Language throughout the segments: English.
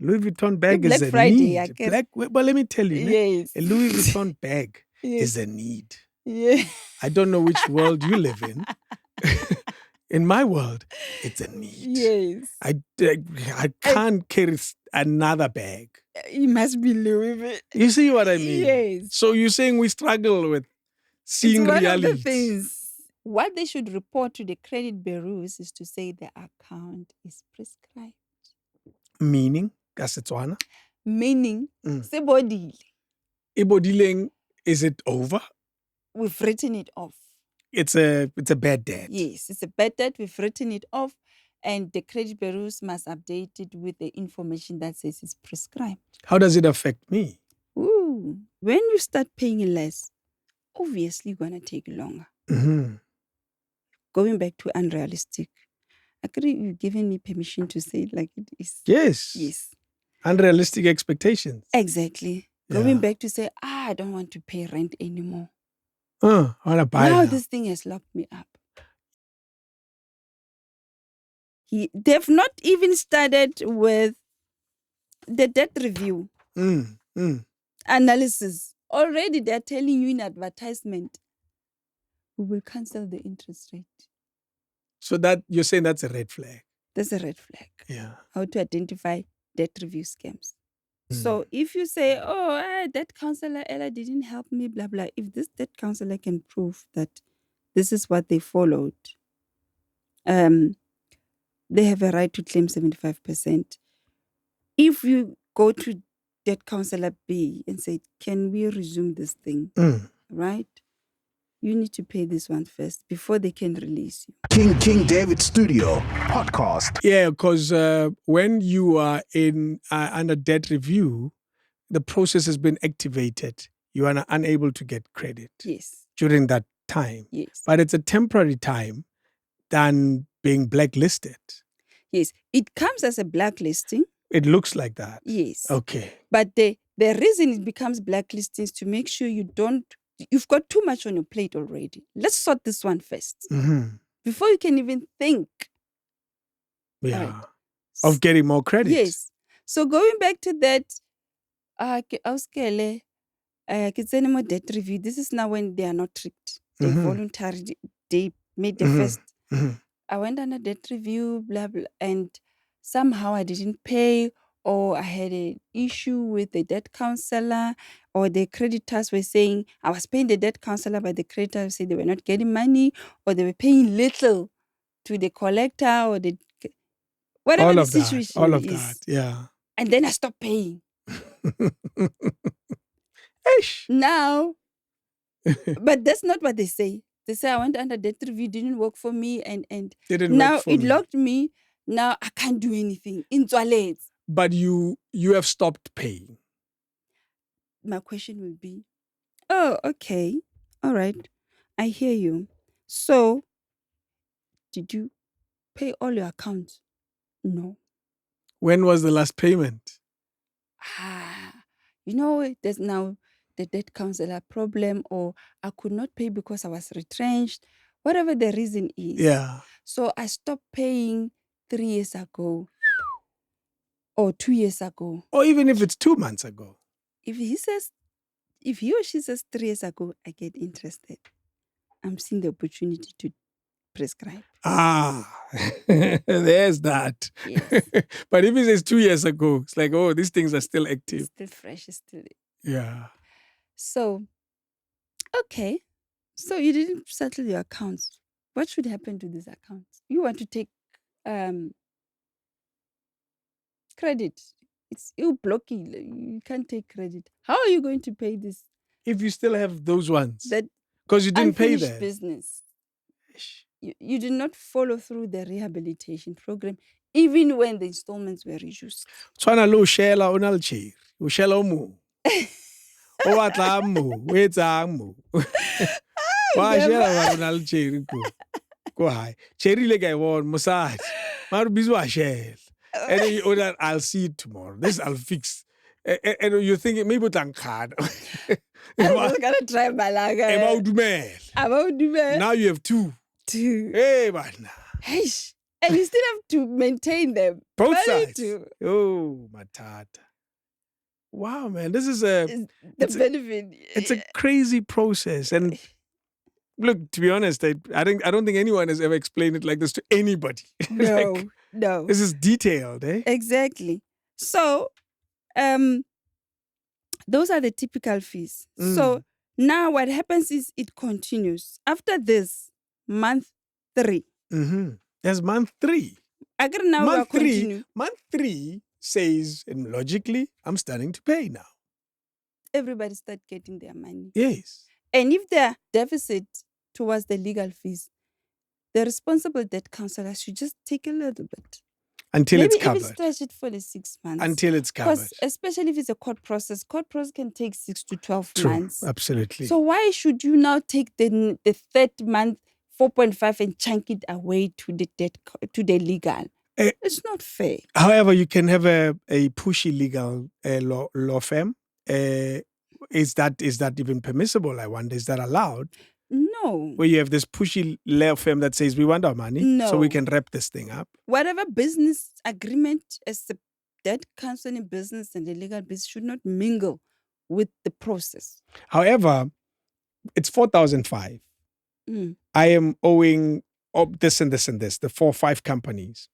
Louis Vuitton bag is Black a Friday, I need. guess. Well, let me tell you, Yes. a Louis Vuitton bag Yes. is a need. Yeah. I don't know which world you live in. In my world, it's a need. Yes. I can't carry another bag. It must be Louis Vuitton. You see what I mean? Yes. So you're saying we struggle with seeing It's one reality. of the things. What they should report to the credit bureaus is to say the account is prescribed. Meaning, Kasetswana? Meaning, sebodile. Ibodileng, is it over? We've written it off. It's a bad debt. Yes, it's a bad debt. We've written it off. And the credit bureaus must update it with the information that says it's prescribed. How does it affect me? Ooh, when you start paying less, obviously going to take longer. Mm-hmm. Going back to unrealistic. Actually, you've given me permission to say it like it is. Yes. Yes. Unrealistic expectations. Exactly. Yeah. Going back to say, I don't want to pay rent anymore. I want to buy now now. This thing has locked me up. They've not even started with the debt review analysis. Already they're telling you in advertisement, we will cancel the interest rate. So that you're saying that's a red flag. That's a red flag. Yeah. How to identify debt review scams. So if you say, that counselor Ella didn't help me, blah, blah. If this debt counselor can prove that this is what they followed, they have a right to claim 75%. If you go to debt counselor B and say, can we resume this thing? Right? You need to pay this one first before they can release you. King David Studio podcast. Yeah, because when you are in under debt review, the process has been activated. You are unable to get credit. Yes. During that time. Yes. But it's a temporary time than being blacklisted. Yes. It comes as a blacklisting. It looks like that. Yes. Okay. But the reason it becomes blacklisting is to make sure you've got too much on your plate already. Let's sort this one first. Before you can even think. Yeah. Right. Of getting more credit. Yes. So going back to that, debt review. This is now when they are not tricked. They voluntarily, they made the first. I went on a debt review, blah, blah, and somehow I didn't pay, or I had an issue with the debt counselor, or the creditors were saying I was paying the debt counselor, but the creditors said they were not getting money, or they were paying little to the collector, or whatever the situation all of is. that, yeah. And then I stopped paying. Now, but that's not what they say. They say I went under debt review, didn't work for me, and now it locked me. Now I can't do anything. In toilets. But you have stopped paying. My question will be, oh, okay. All right. I hear you. So, did you pay all your accounts? No. When was the last payment? There's now the debt counselor problem, or I could not pay because I was retrenched, whatever the reason is. Yeah. So I stopped paying 3 years ago or 2 years ago. Or even if it's 2 months ago. If he or she says 3 years ago, I get interested. I'm seeing the opportunity to prescribe. There's that. Yes. But if it says 2 years ago, it's like, oh, these things are still active. It's still fresh. It's still... Yeah. So, okay. So you didn't settle your accounts. What should happen to these accounts? You want to take credit. It's you blocking. You can't take credit. How are you going to pay this? If you still have those ones. Because you didn't pay them. Business. You did not follow through the rehabilitation program, even when the installments were reduced. Tshwana lo shela onalchiri. O shela mo. O batla mo. O etsang mo. Wa shela onalchiri ko. Go high. Cherry le ga won mosadi. Maru bizu a shela. And then you order, I'll see it tomorrow. This I'll fix. And you're thinking, maybe it's card. I'm just going to try Malaga. Now you have two. Hey, man. Hey. And you still have to maintain them. Both But you sides. do. Oh, matata. Wow, man. This is Is the it's a, benefit. it's a crazy process. And look, to be honest, I don't think anyone has ever explained it like this to anybody. No, Like, no. this is detailed, eh? Exactly. So, those are the typical fees. So now what happens is it continues. After this, month 3. Mm-hmm. There's month 3. Again, now we are continuing. Month 3 says, and logically, I'm starting to pay now. Everybody start getting their money. Yes. And if there are deficit towards the legal fees, the responsible debt counselor should just take a little bit. Until Maybe it's covered. even stretch it for the 6 months. Until it's covered. Because especially if it's a court process can take 6 to 12 True. months. Absolutely. So why should you now take the third month 4.5 and chunk it away to the debt to the legal? It's not fair. However, you can have a pushy legal law firm. Is that even permissible? I wonder. Is that allowed? No. Where you have this pushy law firm that says we want our money, so we can wrap this thing up. Whatever business agreement as the debt counseling business and the legal business should not mingle with the process. However, it's 4,005. I am owing this and this and this, the 4 or 5 companies.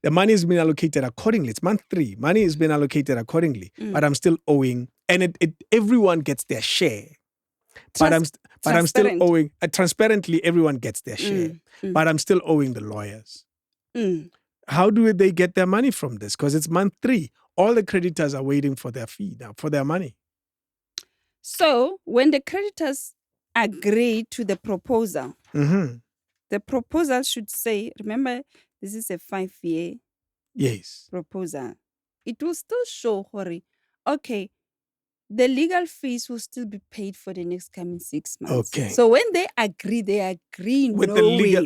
The money has been allocated accordingly. It's month 3. Money has been allocated accordingly, but I'm still owing, and everyone gets their share. But I'm still owing. Transparently, everyone gets their share. But I'm still owing the lawyers. How do they get their money from this? Because it's month 3. All the creditors are waiting for their fee now, for their money. So when the creditors agree to the proposal, the proposal should say, remember, this is a 5-year proposal. It will still show, okay, the legal fees will still be paid for the next coming 6 months. Okay. So when they agree with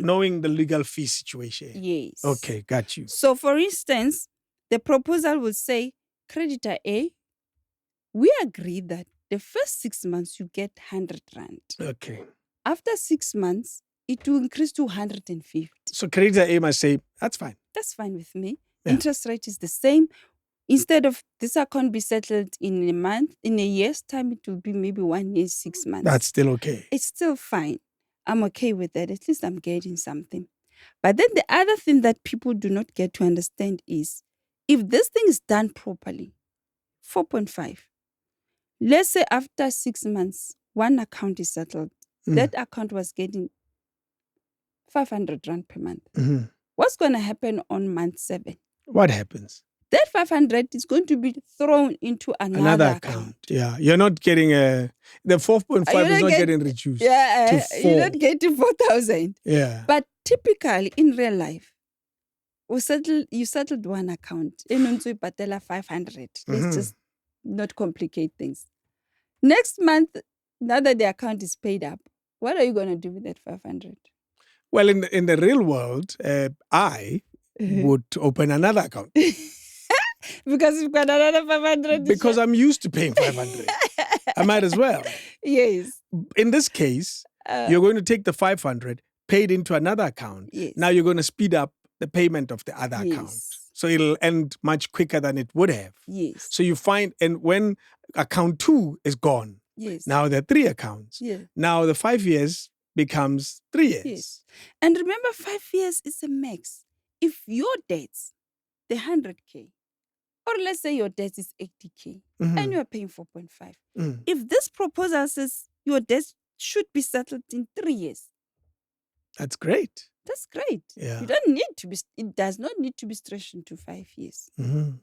knowing the legal fee situation. Yes. Okay, got you. So for instance, the proposal will say, creditor A, we agree that the first 6 months you get 100 rand. Okay. After 6 months, it will increase to 150. So creditor A must say, that's fine. That's fine with me. Yeah. Interest rate is the same. Instead of this account be settled in a month, in a year's time, it will be maybe 1 year, 6 months. That's still okay. It's still fine. I'm okay with that. At least I'm getting something. But then the other thing that people do not get to understand is, if this thing is done properly, 4.5. Let's say after 6 months, one account is settled. That account was getting 500 rand per month. What's going to happen on month 7? What happens? That 500 is going to be thrown into another account. Yeah, you're not getting the 4.5 is not getting reduced. Yeah, to 4. You're not getting 4,000. Yeah. But typically in real life, you settled one account. You 500. Let's just not complicate things. Next month, now that the account is paid up, what are you going to do with that 500? Well, in the real world, I would open another account. Because you've got another 500. Because I'm used to paying 500. I might as well. Yes. In this case, you're going to take the 500, paid into another account. Yes. Now you're going to speed up the payment of the other account. So it'll end much quicker than it would have. Yes. So you find, and when account 2 is gone, now there are 3 accounts. Now the 5 years becomes 3 years. Yes. And remember, 5 years is a max. If your debts, the 100K, or let's say your debt is 80K, and you are paying 4.5. If this proposal says your debt should be settled in 3 years, that's great. That's great. Yeah. You don't need to be. It does not need to be stretched into 5 years. You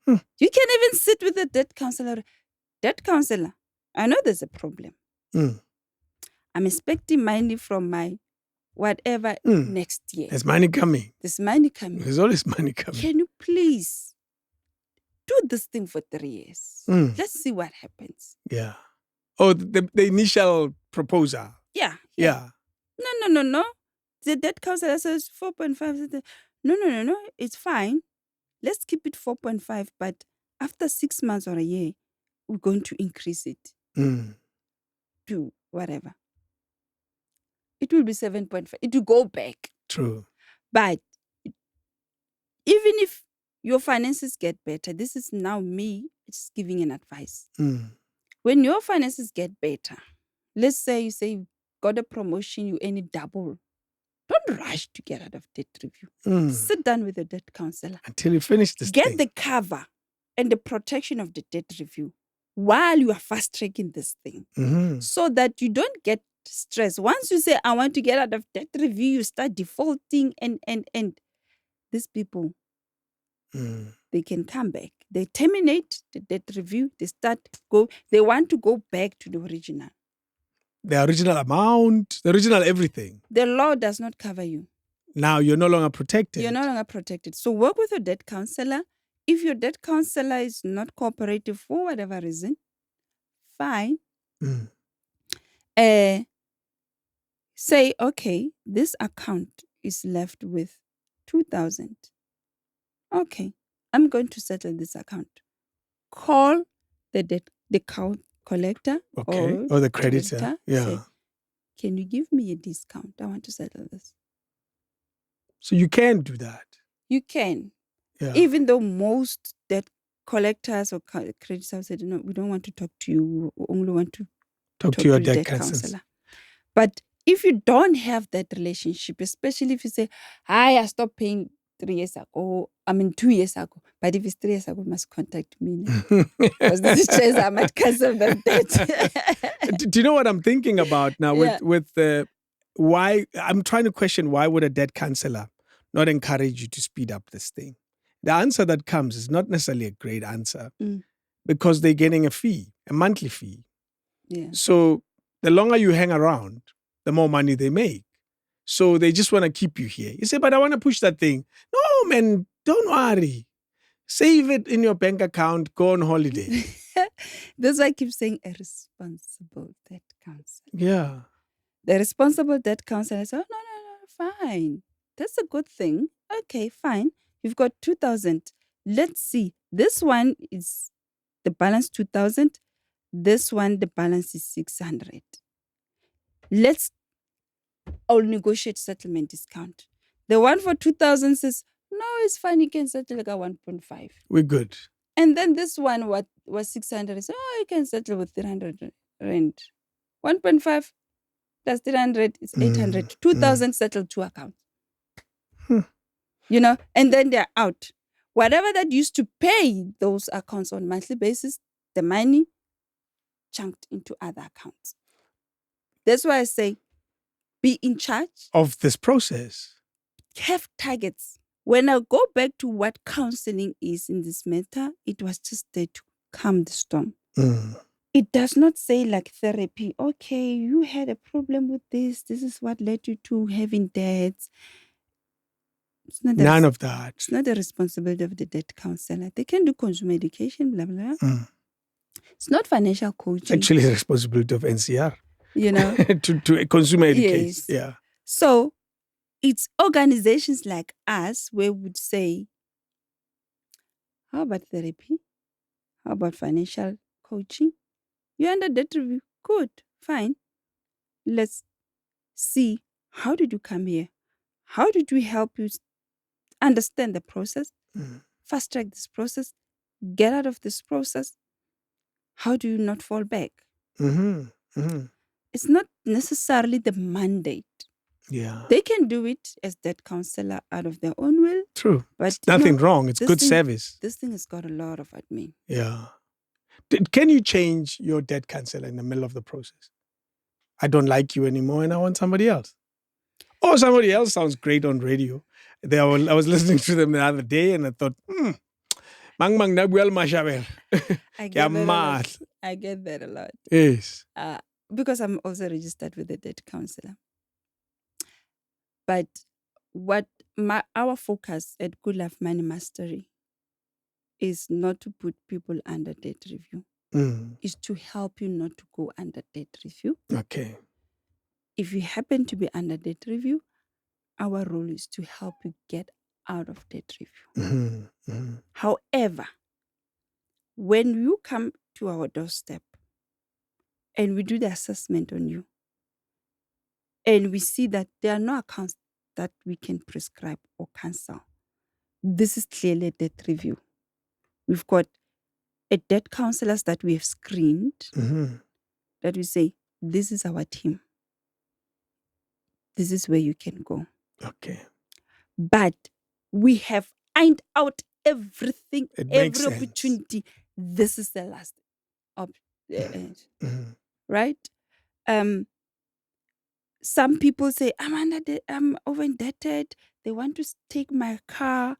can even sit with a debt counselor. Debt counselor, I know there's a problem. I'm expecting money from my whatever next year. There's money coming. There's money coming. There's always money coming. Can you please do this thing for 3 years? Let's see what happens. Yeah. Oh, the initial proposal. Yeah. No. The debt counselor says 4.5. No. It's fine. Let's keep it 4.5. But after 6 months or a year, we're going to increase it to whatever. It will be 7.5. It will go back. True. But even if your finances get better, this is now me just giving an advice. When your finances get better, let's say you got a promotion, you earn it double. Don't rush to get out of debt review. Sit down with your debt counselor. Until you finish this Get thing. the cover and the protection of the debt review while you are fast-tracking this thing, so that you don't get stressed. Once you say, I want to get out of debt review, you start defaulting and these people, they can come back. They terminate the debt review. They want to go back to the original. The original amount, the original everything. The law does not cover you. Now you're no longer protected. You're no longer protected. So work with your debt counselor. If your debt counselor is not cooperative for whatever reason, fine. Say, okay, this account is left with 2,000. Okay, I'm going to settle this account. Call the collector or the creditor. Yeah. Say, can you give me a discount? I want to settle this. So you can do that. You can. Yeah. Even though most debt collectors or creditors have said, no, we don't want to talk to you. We only want to talk to your debt counselor. But if you don't have that relationship, especially if you say, I stopped paying 2 years ago. But if it's 3 years ago, you must contact me. Because this is chance I might cancel that debt. Do you know what I'm thinking about now with why I'm trying to question why would a debt counselor not encourage you to speed up this thing? The answer that comes is not necessarily a great answer because they're getting a fee, a monthly fee. Yeah. So the longer you hang around, the more money they make. So they just want to keep you here. You say, but I want to push that thing. No, man, don't worry. Save it in your bank account, go on holiday. That's why I keep saying a responsible debt counselor. Yeah. The responsible debt counselor says, oh, no, fine. That's a good thing. Okay, fine. You've got 2,000. Let's see. This one is the balance 2,000. This one, the balance is 600. I'll negotiate settlement discount. The one for 2,000 says, no, it's fine. You can settle like a 1.5. We're good. And then this one, what was 600, is, you can settle with 300 rand. 1.5 plus 300 is 800. 2,000 settled 2 accounts. And then they're out. Whatever that used to pay those accounts on monthly basis, the money chunked into other accounts. That's why I say, be in charge of this process. Have targets. When I go back to what counseling is in this matter, it was just there to calm the storm. It does not say like therapy, okay, you had a problem with this. This is what led you to having debts. None of that. It's not the responsibility of the debt counselor. They can do consumer education, blah, blah, blah. It's not financial coaching. Actually, the responsibility of NCR. to consumer education. Yes. Yeah. So it's organizations like us where we would say, how about therapy? How about financial coaching? You're under debt review. Good, fine. Let's see, how did you come here? How did we help you understand the process? Fast track this process? Get out of this process? How do you not fall back? It's not necessarily the mandate. Yeah. They can do it as debt counselor out of their own will. True. But nothing wrong. It's good service. This thing has got a lot of admin. Yeah. Can you change your debt counselor in the middle of the process? I don't like you anymore and I want somebody else. Or somebody else sounds great on radio. I was listening to them the other day and I thought, Mang Nabuel Mashabel. I get that a lot. Yes. Because I'm also registered with the debt counselor. But our focus at Good Life Money Mastery is not to put people under debt review. Is to help you not to go under debt review. Okay. If you happen to be under debt review, our role is to help you get out of debt review. However, when you come to our doorstep and we do the assessment on you, and we see that there are no accounts that we can prescribe or cancel, this is clearly a debt review. We've got a debt counselors that we have screened, that we say, this is our team. This is where you can go. Okay. But we have ironed out everything, It makes every sense. opportunity. This is the last right? Some people say, I'm over indebted. They want to take my car.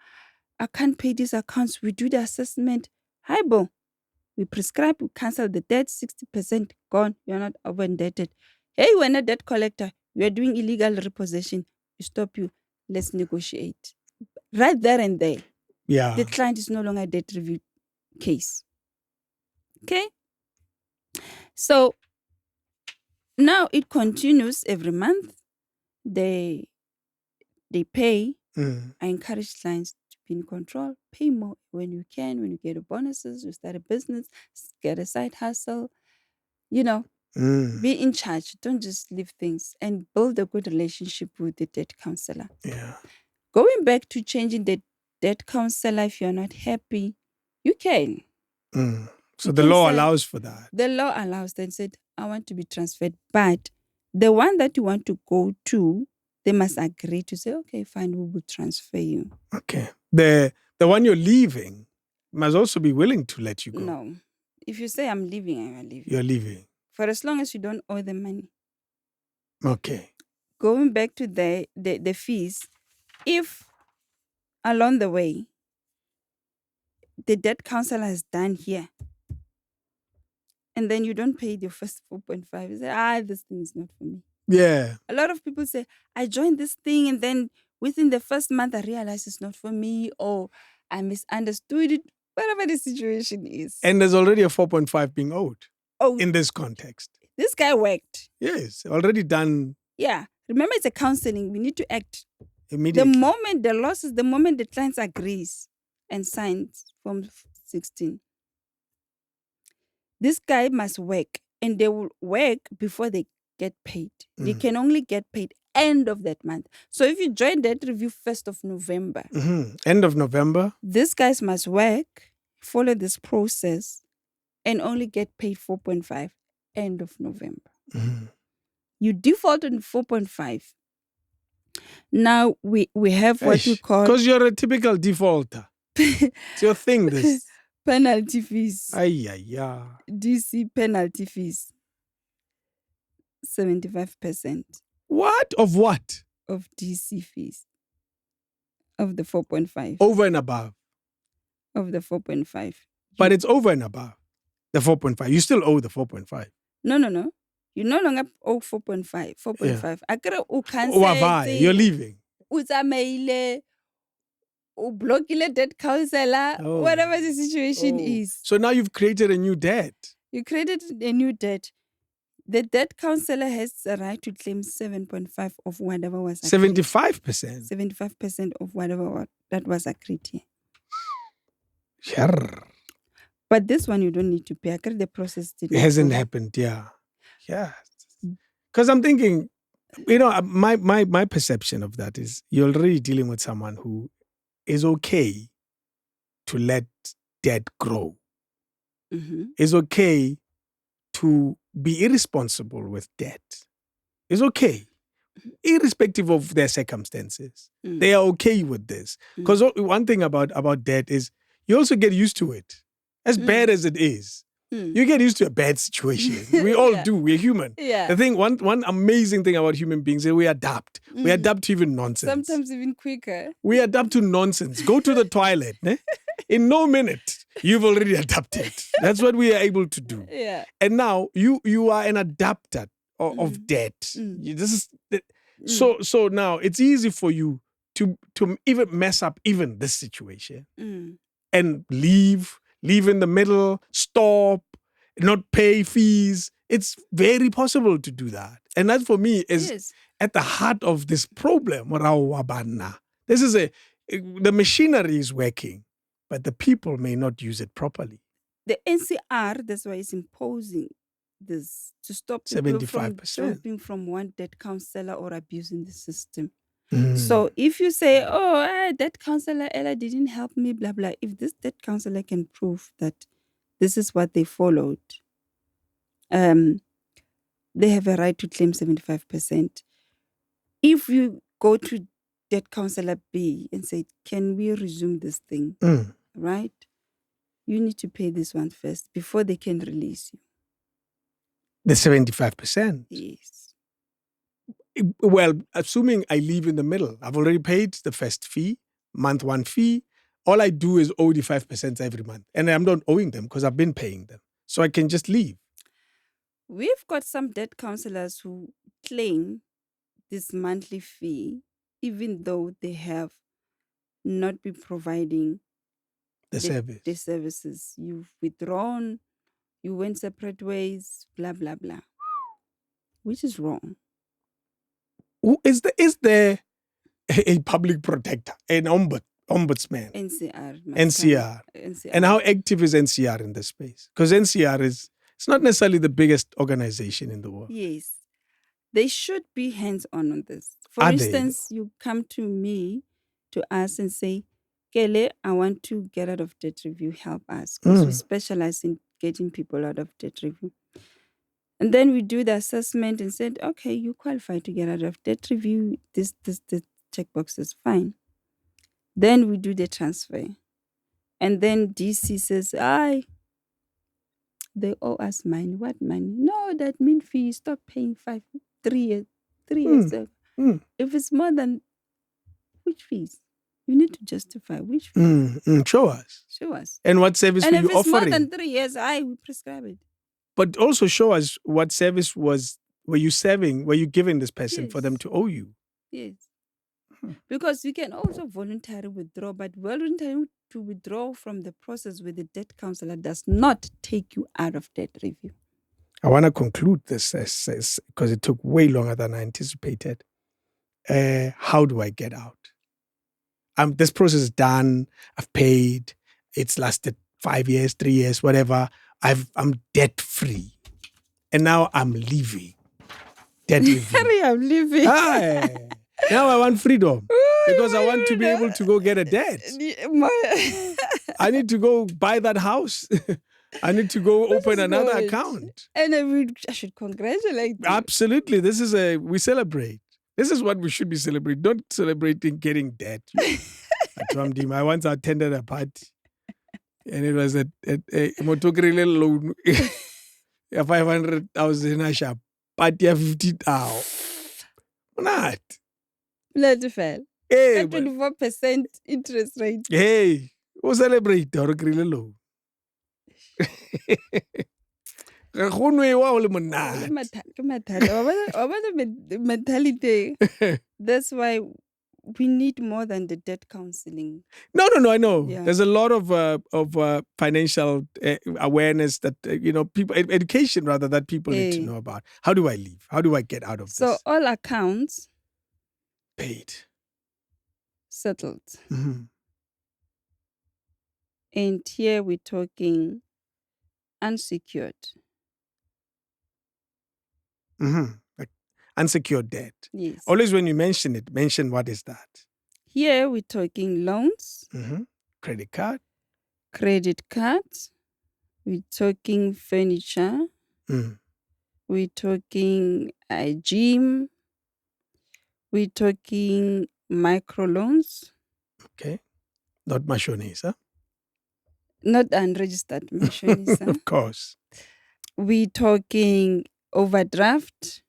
I can't pay these accounts. We do the assessment. Hi, Bo. We prescribe, we cancel the debt, 60% gone. You're not over indebted. Hey, we're not debt collector. You are doing illegal repossession. We stop you. Let's negotiate. Right there and there. Yeah. The client is no longer a debt review case. Okay? So now it continues every month. They pay. I encourage clients to be in control. Pay more when you can. When you get your bonuses, you start a business, get a side hustle. You know, be in charge. Don't just leave things, and build a good relationship with the debt counselor. Yeah. Going back to changing the debt counselor, if you're not happy, you can. So You the can law say- allows for that. The law allows them, said, I want to be transferred. But the one that you want to go to, they must agree to say, okay, fine, we will transfer you. Okay. The one you're leaving must also be willing to let you go. No. If you say, I'm leaving, I'm leaving. You're leaving. For as long as you don't owe the money. Okay. Going back to the fees, if along the way, the debt counselor has done here, and then you don't pay your first 4.5, you say, this thing is not for me. Yeah. A lot of people say, I joined this thing, and then within the first month, I realized it's not for me, or I misunderstood it, whatever the situation is. And there's already a 4.5 being owed Oh, in this context. this guy worked. Yes. Already done Yeah. Remember, it's a counseling. We need to act. immediately. The moment the losses, the moment the client agrees and signs Form 16, this guy must work, and they will work before they get paid. They can only get paid end of that month. So if you join that review 1st of November, End of November. these guys must work, follow this process, and only get paid 4.5 end of November. You default on 4.5. Now we have what we call Because you're a typical defaulter. It's your thing, this. penalty fees. Ay. DC penalty fees. 75% What? Of what? of DC fees. Of the 4.5. Over and above. Of the 4.5. But it's over and above the 4.5. You still owe the 4.5. No. You no longer owe 4.5. 4.5. Akere o Why? You're leaving. O tsamaile, o blockile debt counselor, Oh. whatever the situation is. So now you've created a new debt. You created a new debt. The debt counselor has the right to claim 7.5 of whatever was agreed. 75%. 75% of whatever that was agreed here. Sure. But this one you don't need to pay. The process did It not hasn't go. happened, yeah. Because I'm thinking, my perception of that is you're already dealing with someone who is okay to let debt grow. Is okay to be irresponsible with debt. It's okay, irrespective of their circumstances. They are okay with this. Because one thing about debt is you also get used to it. As bad as it is, you get used to a bad situation. We all do. We're human. Yeah. The thing, one amazing thing about human beings is we adapt. We adapt to even nonsense. Sometimes even quicker. We adapt to nonsense. Go to the toilet. In no minute, you've already adapted. That's what we are able to do. Yeah. And now you are an adapter of debt. So now it's easy for you to even mess up even this situation and leave in the middle, stop, not pay fees. It's very possible to do that. And that for me is at the heart of this problem. This is the machinery is working, but the people may not use it properly. The NCR, that's why it's imposing this to stop people from 75%. jumping from one debt counselor or abusing the system. So if you say, oh, that counselor Ella didn't help me, blah, blah, if this debt counselor can prove that this is what they followed, they have a right to claim 75%. If you go to debt counselor B and say, can we resume this thing, right? You need to pay this one first before they can release you. The 75%? Yes. Well, assuming I leave in the middle, I've already paid the first fee, month one fee. All I do is owe the 5% every month. And I'm not owing them because I've been paying them. So I can just leave. We've got some debt counselors who claim this monthly fee, even though they have not been providing The service. the services. You've withdrawn, you went separate ways, blah, blah, blah. Which is wrong. Is there a public protector, an ombudsman? NCR. And how active is NCR in this space? Because NCR it's not necessarily the biggest organization in the world. Yes. They should be hands-on on this. For instance, you come to me, to us and say, Kele, I want to get out of debt review, help us. Because we specialize in getting people out of debt review. And then we do the assessment and said, okay, you qualify to get out of debt review. This checkbox is fine. Then we do the transfer. And then DC says, they owe us money. What money? No, that mean fee. Stop paying 3 years. 3 years ago. If it's more than which fees? You need to justify which fees. Show us. Show us. And what service were you offering? And if it's more than 3 years, we prescribe it. But also show us what service were you giving this person for them to owe you? Yes. Because you can also voluntarily withdraw, but voluntarily to withdraw from the process with the debt counselor does not take you out of debt review. I want to conclude this because it took way longer than I anticipated. How do I get out? This process is done. I've paid. It's lasted 5 years, 3 years, whatever. I'm debt free, and now I'm leaving. Debt review. I'm leaving. Now I want freedom because I want to be able to go get a debt. I need to go buy that house. I need to go open another account. And I should congratulate you. Absolutely. We celebrate. This is what we should be celebrating. Not celebrating getting debt. I once attended a party. And it was a motokrile loan. 500,000 a shop. Party of 50,000. Not. Blood fell. Hey, 24% interest rate. Hey, we celebrate our loan. Mentality. That's why we need more than the debt counseling. No, I know. Yeah. There's a lot of financial awareness that people education rather that people need to know about. How do I leave? How do I get out of this? So all accounts paid, settled, and here we're talking unsecured. Like unsecured debt. Yes. Always when you mention it, mention what is that. Here we're talking loans. Credit card. We're talking furniture. We're talking a gym. We're talking microloans. Okay. Not mashonisa. Not unregistered mashonisa. Of course. We're talking overdraft.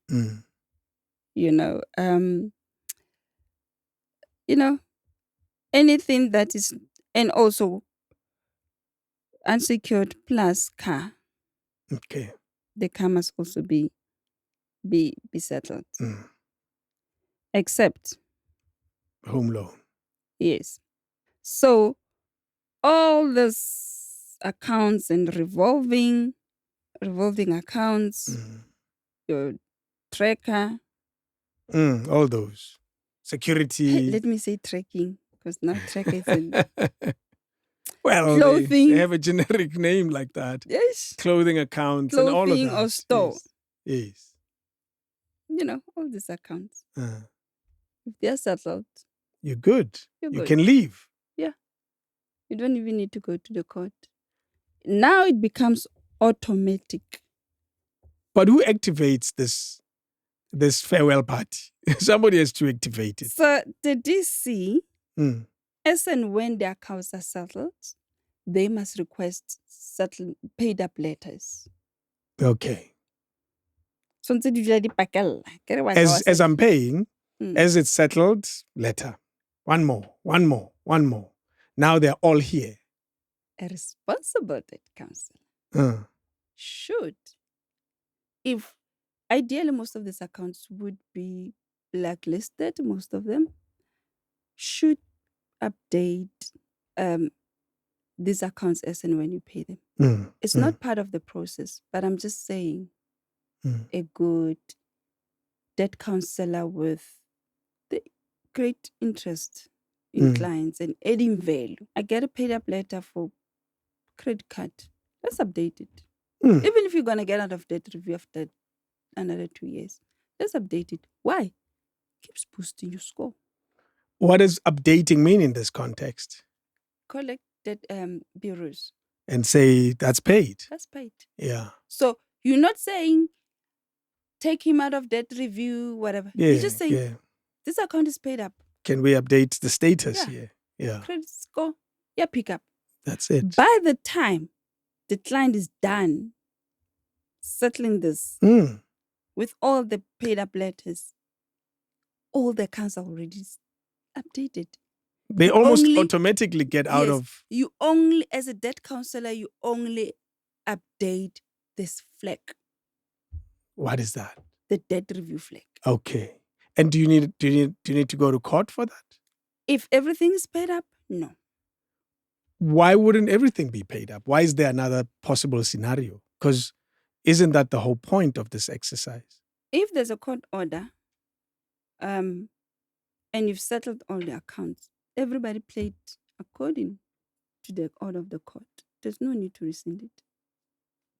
Anything that is, and also unsecured plus car. Okay. The car must also be settled. Except home loan. Yes. So all these accounts and revolving accounts, your tracker. All those. Security. Let me say tracking, because now tracker is in well, clothing. They have a generic name like that. Yes. Clothing accounts and all of that. Clothing or store. Yes. All these accounts. If they're settled, you're good. you're You good. can leave. You don't even need to go to the court. Now it becomes automatic. But who activates this farewell party? Somebody has to activate it. So the DC, Mm. as and when their accounts are settled, they must request paid up letters. Okay. So ntse di dula di pakella. Ke re wa tla wa As I'm paying, Mm. as it's settled, letter. One more. Now they're all here. A responsible debt counsel Uh, should, if ideally most of these accounts would be blacklisted, most of them should update these accounts as and when you pay them. It's not part of the process, but I'm just saying a good debt counselor with the great interest in clients and adding value. I get a paid up letter for credit card. Let's update it. Even if you're going to get out of debt review after another 2 years, let's update it. Why? Keeps boosting your score. What does updating mean in this context? Collect debt bureaus. And say that's paid. That's paid. Yeah. So you're not saying take him out of debt review, whatever. Yeah. You're just saying this account is paid up. Can we update the status here? Yeah. Credit score, pick up. That's it. By the time the client is done settling this with all the paid up letters, all the accounts are already updated. They almost automatically get out of... You only, as a debt counselor, you only update this flag. What is that? The debt review flag. Okay. And do you need to go to court for that? If everything is paid up, no. Why wouldn't everything be paid up? Why is there another possible scenario? Because isn't that the whole point of this exercise? If there's a court order, and you've settled all the accounts, everybody played according to the order of the court. There's no need to rescind it.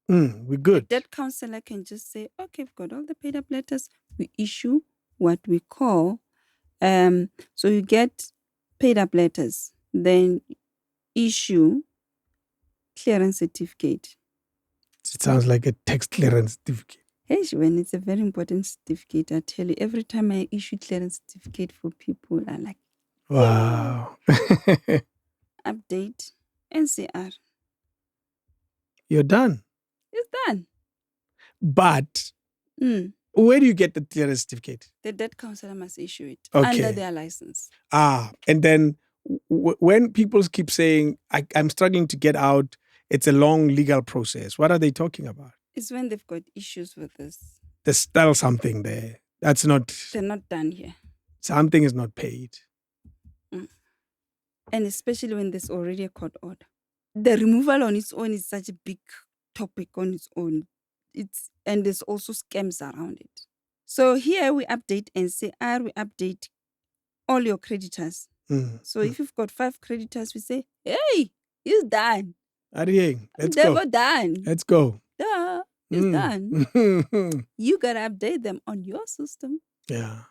We're good. The debt counselor can just say, okay, we've got all the paid up letters. We issue what we call, so you get paid up letters, then issue clearance certificate. It sounds like a tax clearance certificate. Hey, when it's a very important certificate, I tell you, every time I issue clearance certificate for people, I like, wow. Update NCR. You're done. It's done. But where do you get the clearance certificate? The debt counselor must issue it Okay. under their license. And then when people keep saying, I'm struggling to get out, it's a long legal process. What are they talking about? It's when they've got issues with this. There's still something there. That's not... They're not done here. Something is not paid. And especially when there's already a court order. The removal on its own is such a big topic on its own. And there's also scams around it. So here we update NCR, we update all your creditors. So if you've got 5 creditors, we say, hey, it's done. Arieng, let's They go. were done. Let's go. Duh, it's done. You got to update them on your system. Yeah.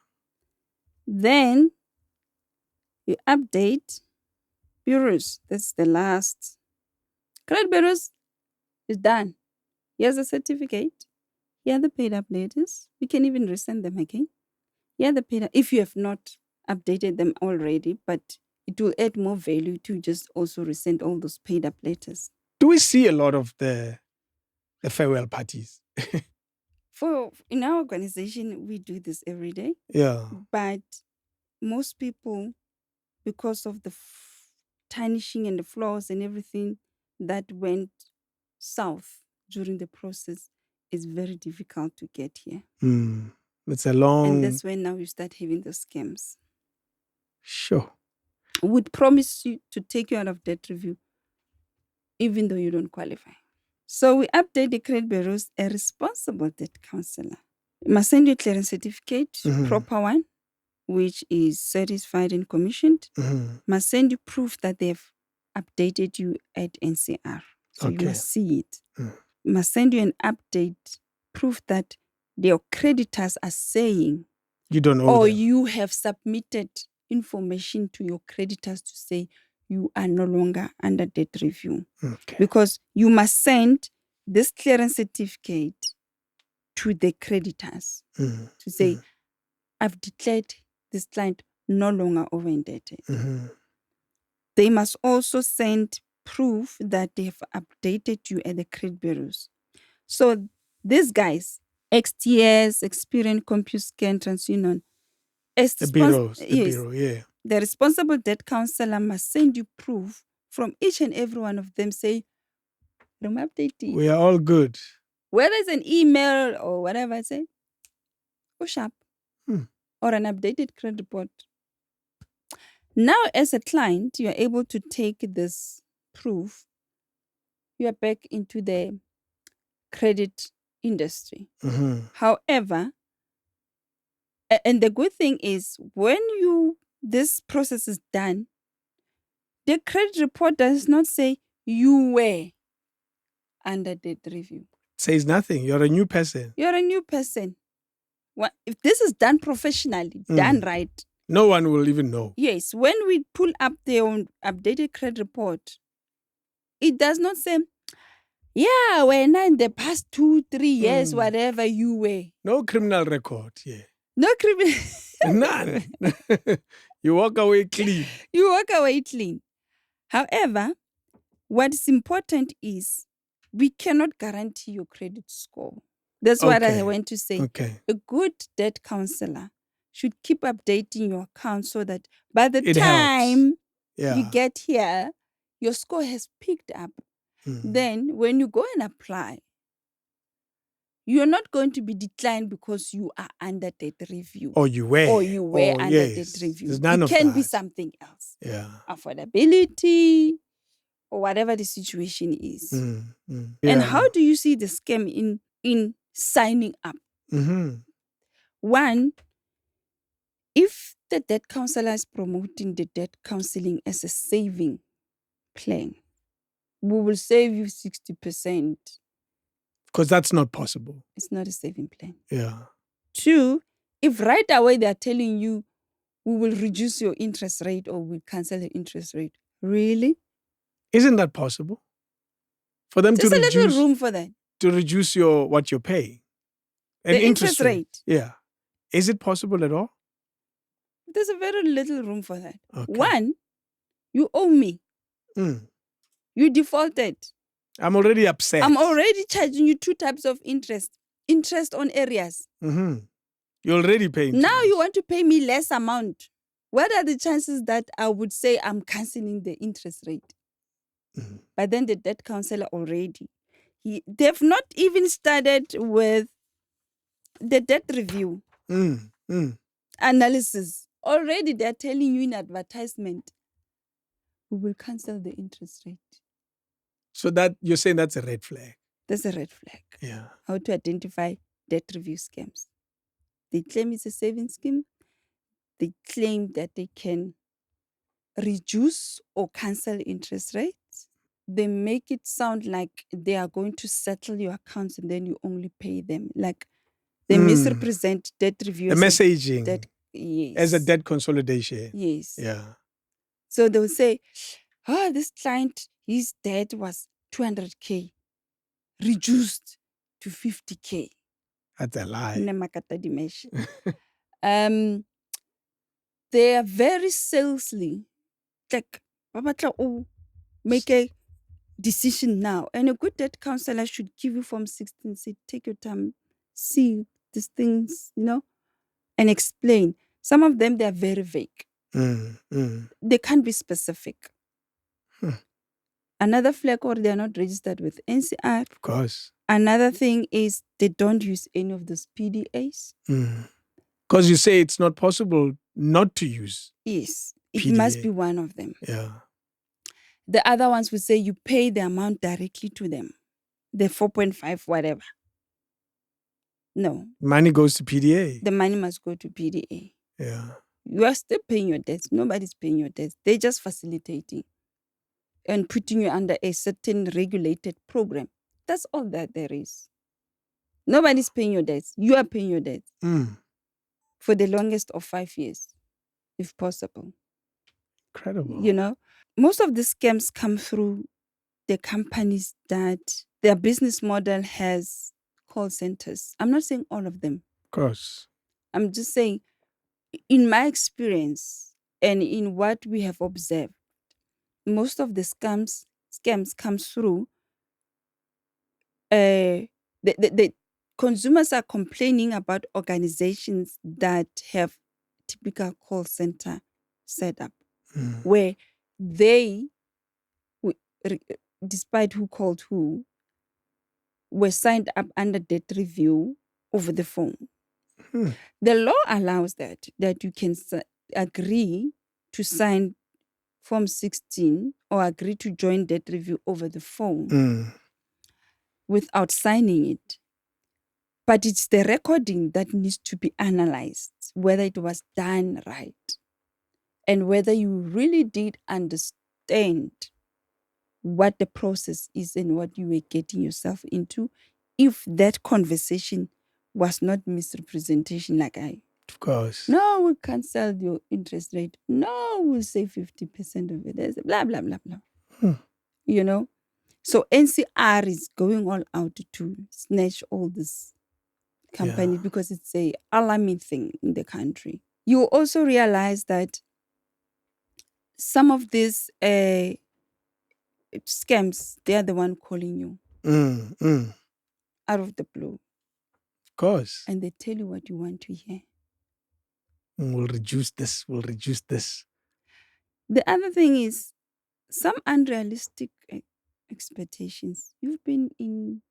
Then you update bureaus. That's the last. Credit bureaus is done. Here's a certificate. Here are the paid up letters. We can even resend them again. Here are the paid up, if you have not updated them already, but it will add more value to just also resend all those paid up letters. Do we see a lot of the farewell parties? In our organization, we do this every day. Yeah. But most people, because of the tarnishing and the flaws and everything that went south during the process, it's very difficult to get here. It's a long... And that's when now you start having the scams. Sure. Would promise you to take you out of debt review, even though you don't qualify. So we update the credit bureaus, a responsible debt counselor. We must send you a clearance certificate, proper one, which is certified and commissioned. Must send you proof that they've updated you at NCR. So you must see it. Must send you an update proof that your creditors are saying You don't owe or them. you have submitted information to your creditors to say you are no longer under debt review. Okay. Because you must send this clearance certificate to the creditors to say, I've declared this client no longer over indebted. They must also send proof that they have updated you at the credit bureaus. So these guys, XTS, Experian, CompuScan, TransUnion, The bureau, yeah. the responsible debt counselor must send you proof from each and every one of them, say, I'm updating. We are all good. Whether it's an email or whatever, I say, push up. Or an updated credit report. Now, as a client, you are able to take this proof. You are back into the credit industry. However, and the good thing is when this process is done, the credit report does not say you were under debt review. It says nothing. You're a new person. You're a new person. If this is done professionally, done right, no one will even know. Yes, when we pull up their own updated credit report, it does not say, yeah, when in the past 2-3 years, whatever you were. No criminal record, yeah. No criminal. None. You walk away clean. You walk away clean. However, what is important is we cannot guarantee your credit score. That's what I went to say. Okay. A good debt counselor should keep updating your account so that by the It time helps. you get here, your score has picked up. Then when you go and apply, you're not going to be declined because you are under debt review. Or you were. Under debt review. There's none it of can that. be something else. Yeah. Affordability or whatever the situation is. And how do you see the scam in signing up? One, if the debt counselor is promoting the debt counseling as a saving plan, we will save you 60%. Because that's not possible. It's not a saving plan. Yeah. Two, if right away they are telling you, we will reduce your interest rate or we'll cancel the interest rate. Really? Isn't that possible? For them There's to a reduce... little room for that. To reduce what you're paying. The interest rate. Yeah. Is it possible at all? There's a very little room for that. Okay. One, you owe me. You defaulted. I'm already upset. I'm already charging you 2 types of interest. Interest on areas. You're already paying. Now you want to pay me less amount. What are the chances that I would say I'm cancelling the interest rate? But then the debt counselor already, they've not even started with the debt review analysis. Already they're telling you in advertisement, we will cancel the interest rate. So that you're saying that's a red flag. That's a red flag. Yeah. How to identify debt review scams. They claim it's a savings scheme. They claim that they can reduce or cancel interest rates. They make it sound like they are going to settle your accounts and then you only pay them. Like they misrepresent debt review. The messaging. Yes. As a debt consolidation. Yes. Yeah. So they'll say, this client, his debt was 200K, reduced to 50K. That's a lie. They are very salesly. Like, make a decision now. And a good debt counselor should give you Form 16, say, take your time, see these things, and explain. Some of them, they are very vague. They can't be specific. Another flag, or they are not registered with NCR. Of course. Another thing is they don't use any of those PDAs. Because you say it's not possible not to use. Yes. It PDA. must be one of them. Yeah. The other ones would say you pay the amount directly to them. The 4.5, whatever. No. Money goes to PDA. The money must go to PDA. Yeah. You are still paying your debts. Nobody's paying your debts. They're just facilitating and putting you under a certain regulated program. That's all that there is. Nobody's paying your debts. You are paying your debts. for the longest of 5 years, if possible. Incredible. You know, most of the scams come through the companies that their business model has call centers. I'm not saying all of them. Of course. I'm just saying, in my experience and in what we have observed, most of the scams comes through. The consumers are complaining about organizations that have typical call center setup, where they, despite who called who, were signed up under debt review over the phone. The law allows that you can agree to sign Form 16 or agree to join debt review over the phone without signing it. But it's the recording that needs to be analyzed, whether it was done right and whether you really did understand what the process is and what you were getting yourself into, if that conversation was not misrepresentation like of course. No, we cancel your interest rate. No, we'll say 50% of it. There's blah, blah, blah, blah. You know? So NCR is going all out to snatch all this company because it's a alarming thing in the country. You also realize that some of these scams, they are the one calling you out of the blue. Of course. And they tell you what you want to hear. We'll reduce this. We'll reduce this. The other thing is some unrealistic expectations. You've been in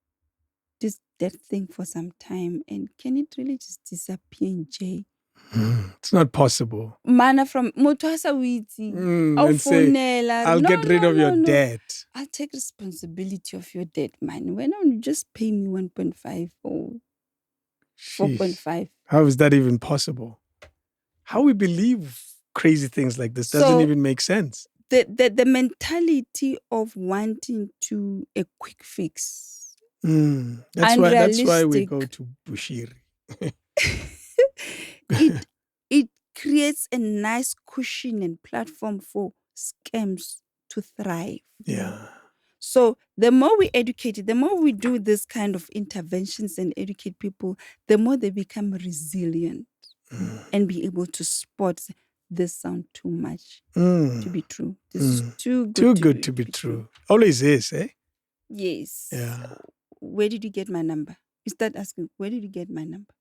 this death thing for some time, and can it really just disappear in jail? It's not possible. Mana from Motwasa Witi. And say, I'll get rid of your debt. I'll take responsibility of your debt, man. Why don't you just pay me 1.5 or 4.5? How is that even possible? How we believe crazy things like this doesn't even make sense. The mentality of wanting to a quick fix. That's why we go to Bushiri. it creates a nice cushion and platform for scams to thrive. Yeah. So the more we educate it, the more we do this kind of interventions and educate people, the more they become resilient and be able to spot this sound too much to be true. This is too good to be true. Always is, eh? Yes. Yeah. Where did you get my number? You start asking, where did you get my number?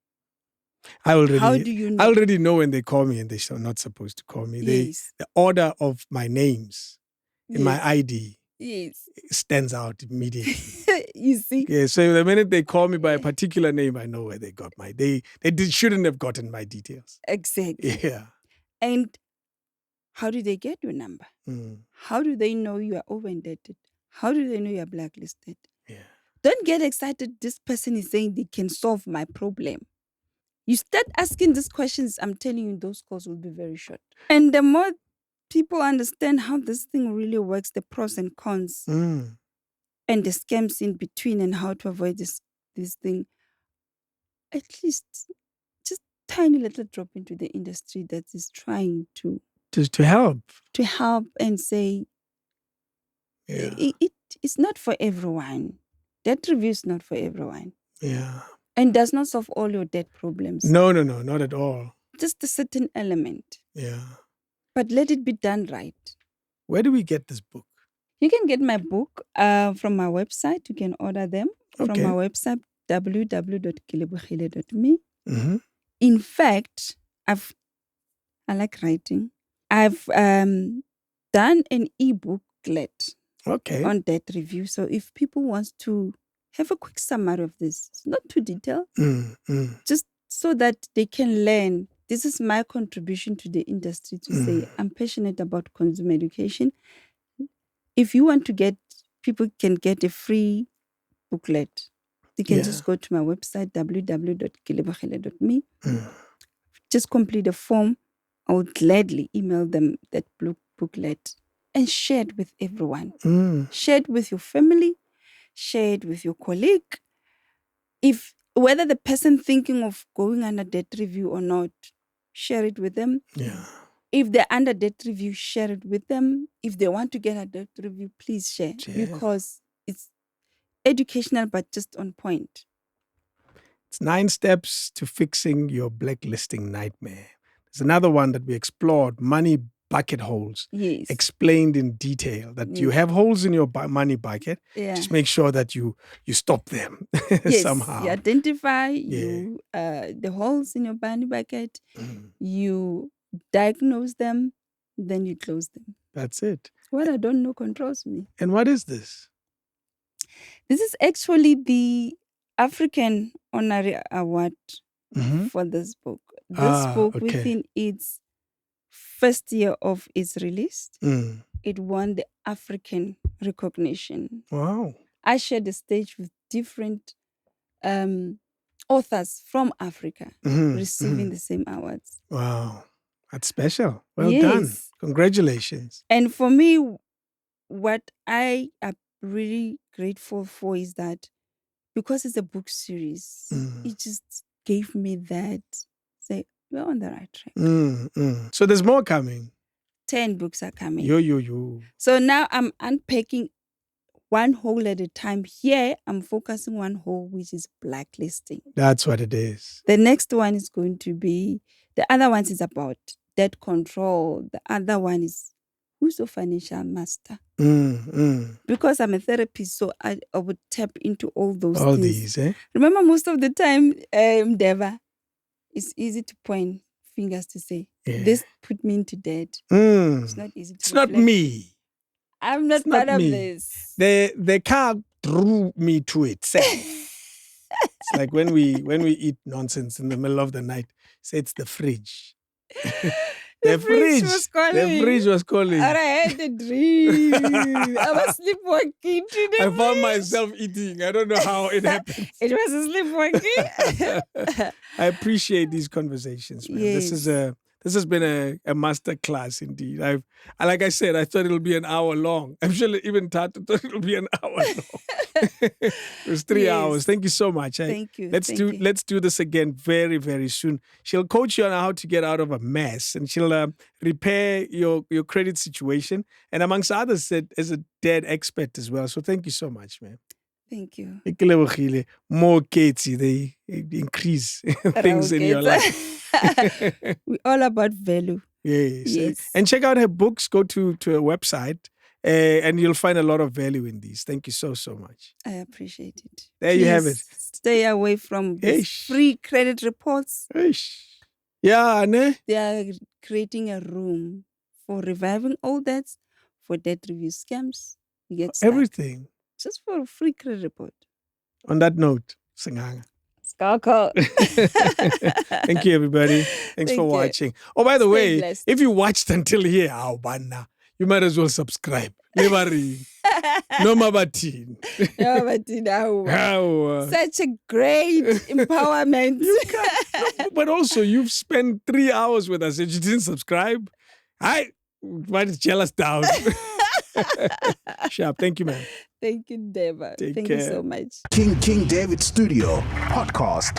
How do you know? I already know when they call me and they're not supposed to call me. Yes. The order of my names in my ID stands out immediately. You see? Yeah, so the minute they call me by a particular name, I know where they got they shouldn't have gotten my details. Exactly. Yeah. And how do they get your number? How do they know you are over-indebted? How do they know you are blacklisted? Yeah. Don't get excited. This person is saying they can solve my problem. You start asking these questions, I'm telling you, those calls will be very short. And the more people understand how this thing really works, the pros and cons, and the scams in between, and how to avoid this thing, at least just tiny little drop into the industry that is trying to help and say, it's not for everyone. Debt review is not for everyone. Yeah. And does not solve all your debt problems. No, not at all. Just a certain element. Yeah. But let it be done right. Where do we get this book? You can get my book from my website. You can order them from my website, www.kelebogile.me. In fact, I like writing. I've done an e-booklet on debt review. So if people want to have a quick summary of this, it's not too detailed, just so that they can learn. This is my contribution to the industry to say I'm passionate about consumer education. If you want to people can get a free booklet. You can just go to my website, www.kelebogile.me. Just complete a form. I would gladly email them that booklet and share it with everyone. Share it with your family. Share it with your colleague. Whether the person thinking of going under debt review or not, share it with them. Yeah. If they're under debt review, share it with them. If they want to get a debt review, please share Yeah. because it's educational but just on point. It's 9 steps to fixing your blacklisting nightmare. There's another one that we explored, money bucket holes, Yes. explained in detail that you have holes in your money bucket. Yeah. Just make sure that you stop them Yes. somehow. You identify the holes in your money bucket. You diagnose them, then you close them. That's it. What I don't know controls me. And what is this? This is actually the African Honorary Award for this book. This book, okay. within its first year of its release, it won the African recognition. Wow. I shared the stage with different authors from Africa receiving the same awards. Wow. That's special. Well Yes. done. Congratulations. And for me, what I am really grateful for is that because it's a book series, it just gave me that, say, we're on the right track. So there's more coming. 10 books are coming. Yo. So now I'm unpacking one hole at a time. Here, I'm focusing one hole, which is blacklisting. That's what it is. The next one is going to be, the other one is about debt control. The other one is, who's your financial master? Because I'm a therapist, so I would tap into all those All things. these, eh? Remember, most of the time, Deva, it's easy to point fingers to say, this put me into debt. It's not easy to It's not reflect. me. I'm not It's part not of me. this. The car drew me to itself. It's like when we eat nonsense in the middle of the night. Say it's the fridge. The fridge was calling. The fridge was calling. Or I had a dream. I was sleepwalking to the I found fridge. myself eating. I don't know how it happened. It was a sleepwalking. I appreciate these conversations, man. Yes. This has been a master class indeed. Like I said, I thought it'll be an hour long. I'm sure even Tata thought it'll be an hour long. It was 3 Yes. hours. Thank you so much. Thank you. Let's do this again very, very soon. She'll coach you on how to get out of a mess, and she'll repair your credit situation, and amongst others, as a debt expert as well. So thank you so much, man. Thank you. Kelebogile Mooketsi, they increase things in your life. We're all about value. Yes. And check out her books. Go to her website and you'll find a lot of value in these. Thank you so much. I appreciate it. There you have it. Stay away from these free credit reports. Yeah, ne? They are creating a room for reviving old debts, for debt review scams. You get stuck. Everything. Just for a free credit report. On that note, Singanga. Skako. Thank you, everybody. Thanks for watching. Oh, by the Stay way, blessed. if you watched until here, you might as well subscribe. Never no mabatin. Such a great empowerment. No, but also, you've spent 3 hours with us and you didn't subscribe. I might chill us down. Sharp. Thank you, man. Thank you, Deva. Take Thank care. you so much. King David Studio Podcast.